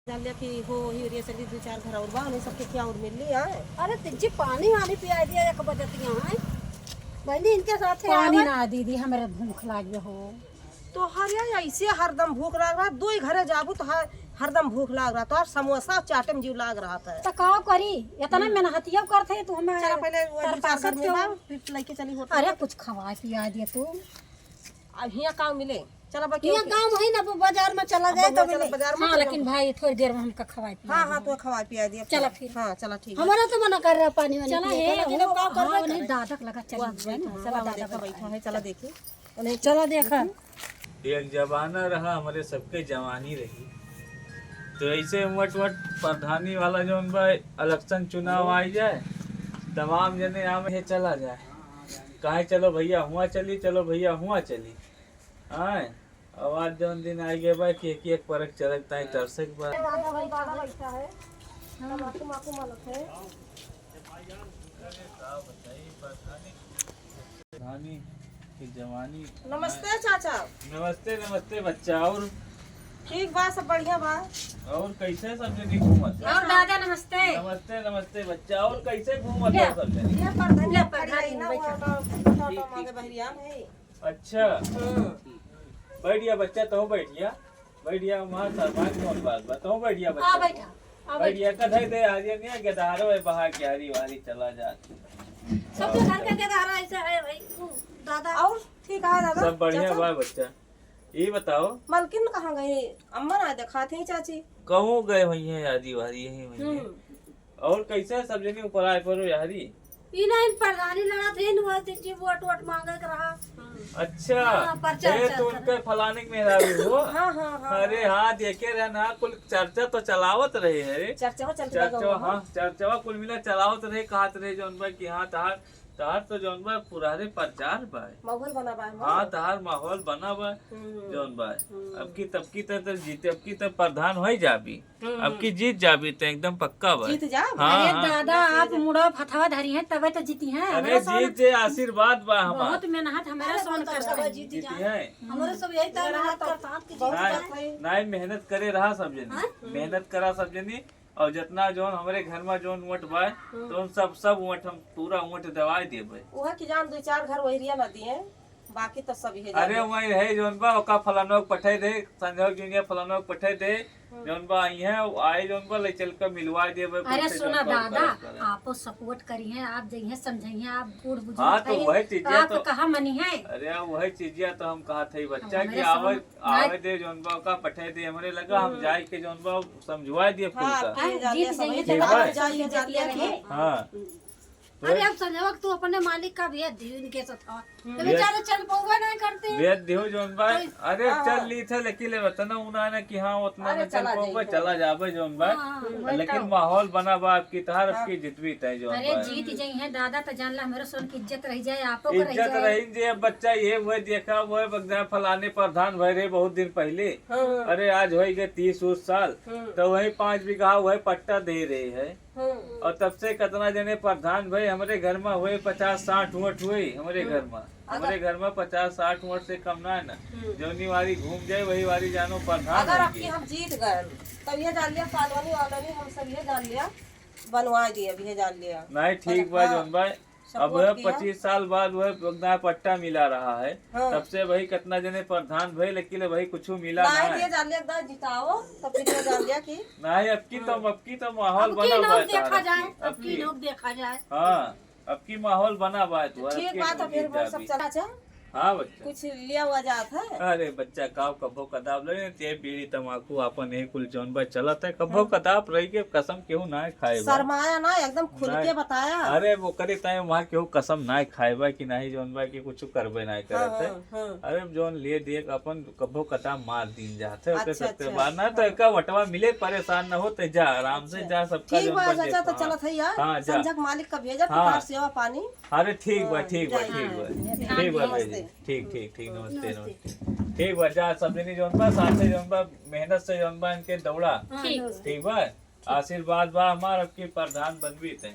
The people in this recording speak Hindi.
जालिया की हो ही सली दो चार घर और बा उन्हें सबके क्या और मिल लिया है। अरे तिज्जी पानी वानी पिया दिया एक बजतियां हैं बहनी इनके साथ पानी ना दीदी हमारे भूख लागी हो। तो हरिया ऐसे हरदम भूख लाग रहा, दो ही घरे जाबू तो हरदम भूख लाग रहा, तो और समोसा चाटे में जीव लाग रहा था। तो का करी इतना मेहनतिया करते तू हमें। चला पहले वो दो चार घर में बा, फिर लेके चली होता। अरे कुछ खवा पिया दिए तू। अब हियां काम मिले चला बाकी यहाँ काम है ना वो बाजार में चला जाए तो मिले। बाजार में हाँ लेकिन भाई थोड़ी देर में हमका खवाई पिया। हाँ तो खवा पिया दिया। चला फिर। हाँ चला ठीक है। हमारा तो मना कर रहा पानी वानी चला पिए हे का, लेकिन अब का कर हाँ रहे उन्हें दादक लगा चली चला दादा बैठा है, चला देखिए उन्हें चला देखा। एक जमाना रहा हमारे सबके जवानी रही, तो ऐसे वट प्रधानी वाला जो इलेक्शन चुनाव आई जाए तमाम जने आम है चला जाए कहे चलो भैया हुआ चली, चलो भैया हुआ चली। आए आवाज जौन दिन आई गए भाई कि एक परक चलता है तरसक पर दादा बैठा है। माकू मालक है। प्रधानी की जवानी। नमस्ते चाचा। नमस्ते नमस्ते बच्चा। और ठीक बा, सब बढ़िया बा। और कैसे सब जने घूमत है? और दादा नमस्ते। नमस्ते नमस्ते बच्चा। और कैसे घूमत है सब जने? ये प्रधानी खड़ी ना वो मांगे बहरिया है। अच्छा बैठिया बच्चा, तो बैठिया बैठिया वहाँ सरपंच कौन बात बा, तो बैठिया आ बच्चा बैठा बैठिया कथे दे आज नहीं गदारो है बहा के हरी वाली चला जाती। सब घर के केदारा ऐसे है भाई दादा। और ठीक है दादा। सब बढ़िया बा बच्चा। ये बताओ मलकिन कहाँ गई? अम्मा ना देखा थी चाची। कहूँ गए हुई है यादी वादी यही हुई है। और कैसे सब जने ऊपर आए पर यारी? इना इन प्रधानी लड़ा थे वो तिज्जी वोट मांगे के रहा। अच्छा हाँ, पर्चा ये चल तो उनके फलाने में मेहराबी हो। हाँ अरे हाँ देखे रहना कुल चर्चा तो चलावत रहे है। चर्चा चल चर्चा हाँ चर्चा कुल मिला चलावत रहे कहत रहे जौन बा कि हाँ तहार तहार तो जौन बा पुराने प्रचार बा। माहौल बना बा। हाँ तहार माहौल बना बा जौन बा। अब की तब की तो जीते, अब की तो प्रधान हो जाबी, अब की जीत जाबी तो एकदम पक्का बा। जीत जा। हाँ अरे हाँ दादा आप मुड़ा फथवा धरी हैं तबे तो जीती हैं। अरे जीत जे आशीर्वाद बा हमार। बहुत मेहनत हमारा सोन करता है। जीत जीती जा है हमारे सब यही था मेहनत करता कि जीत जाए। नहीं मेहनत करे रहा सब जनी, मेहनत करा सब जनी। और जितना जोन हमारे घर में जोन वोट बा तो सब वोट हम पूरा वोट दवाई देबे। वहाँ की जान दो चार घर वही ना दिए, बाकी तो सब ही अरे वही रहे जोन बा ओका फलानो को पठे दे, संजोग जूनियर फलानो को पठे दे जोन बा आई है आए जोन बा ले चल कर मिलवा देबे। अरे सुना दादा आपको सपोर्ट करी है, आप जइए समझिए, आप बूढ़ बुजुर्ग हाँ तो वही चीजें आप तो कहा मनी है। अरे वही चीजें तो हम कहा थे बच्चा हमारे कि आवे समझ- आवे दे जोन बा का पठे दे। हमरे लगा हम जाए के जोन बा समझवा दिए फुल का। जीत जाइए ठीक तो है। आप जाइए जातिया रहे। हाँ अरे अब संजोग तू अपने मालिक का भेद दी इनके साथ तो बेचारे चल पौवा नहीं करते। वेद दिहो जोन बा। अरे चल ली थे लेकिन ले बतना उना ने कि हाँ उतना में चल पाऊंगा चला जाबे जोन बा। लेकिन माहौल बना बा आपकी तहार आपकी जितवी तय जोन अरे बा। जीत जाइए दादा तो जान ला हमारे सोन की इज्जत रह जाए, आपको रह इज्जत जाए। रही जे बच्चा ये वो देखा वो बगदा फलाने प्रधान भय रहे बहुत दिन पहले। अरे आज हो गए 30 साल तो वही 5 बीघा वही पट्टा दे रहे है। और तब से कितना जने प्रधान भाई हमारे घर में हुए 50-60 वोट हुए हमारे घर में। हमारे घर में 50-60 वोट से कम ना है ना। जोनी वारी घूम जाए वही वारी जानो प्रधान अगर बन आपकी गए। हम जीत गए तब ये जान लिया कालवानी वालवानी हम सब ये जान लिया बनवा दिए, अभी ये जान लिया। नहीं ठीक बा जोन भाई। अब सपोर्ट किया। 25 साल बाद वह बगदा पट्टा मिला रहा है। तब से वही कितना जने प्रधान भाई लेकिन वही कुछ मिला नहीं ना ये जान लिया एकदम जिताओ तो फिर ये जान लिया कि नहीं। अब की तो माहौल अब बना की हुआ लोग है देखा तारा जाए की। अब की लोग देखा जाए। हाँ अब की माहौल बना हुआ है तो अब ठीक की बात है। फिर जीत वो सब जाबी। चला जा हाँ बच्चा। कुछ लिया हुआ जात है। अरे बच्चा काव कभो कदाप लगे ते बीड़ी तमाकू अपन एक कुल जौन बा चलत है कभो कदाप रही के कसम केहू ना खाए बा। शर्माया ना एकदम खुल के नहीं। बताया। अरे वो करे ताए वहाँ केहू कसम ना खाए बा कि नहीं जौन बा कि कुछ करबे ना करत है। अरे जौन लिए दिए अपन कभो कदाप मार दिन जाते होते अच्छा, सबके अच्छा। बाद ना तो का वटवा मिले परेशान न हो तो जा आराम से जा सबका ठीक जौन बा बा चाचा तो देखो। चलत है यार। हाँ, जा। संजक मालिक का भेजा हाँ। तुम्हार सेवा पानी। अरे ठीक बा ठीक बा जाइए। ठीक बा हाँ, ठीक बा नमस्ते। भाई ठीक ठीक ठीक नमस्ते नमस्ते। ठीक बा जा सब जनी जौन बा साथ से जौन बा मेहनत से जौन बा इनके दौड़ा। ठीक। ठीक बा आशीर्वाद बा हमार अब की प्रधान बनवी थे।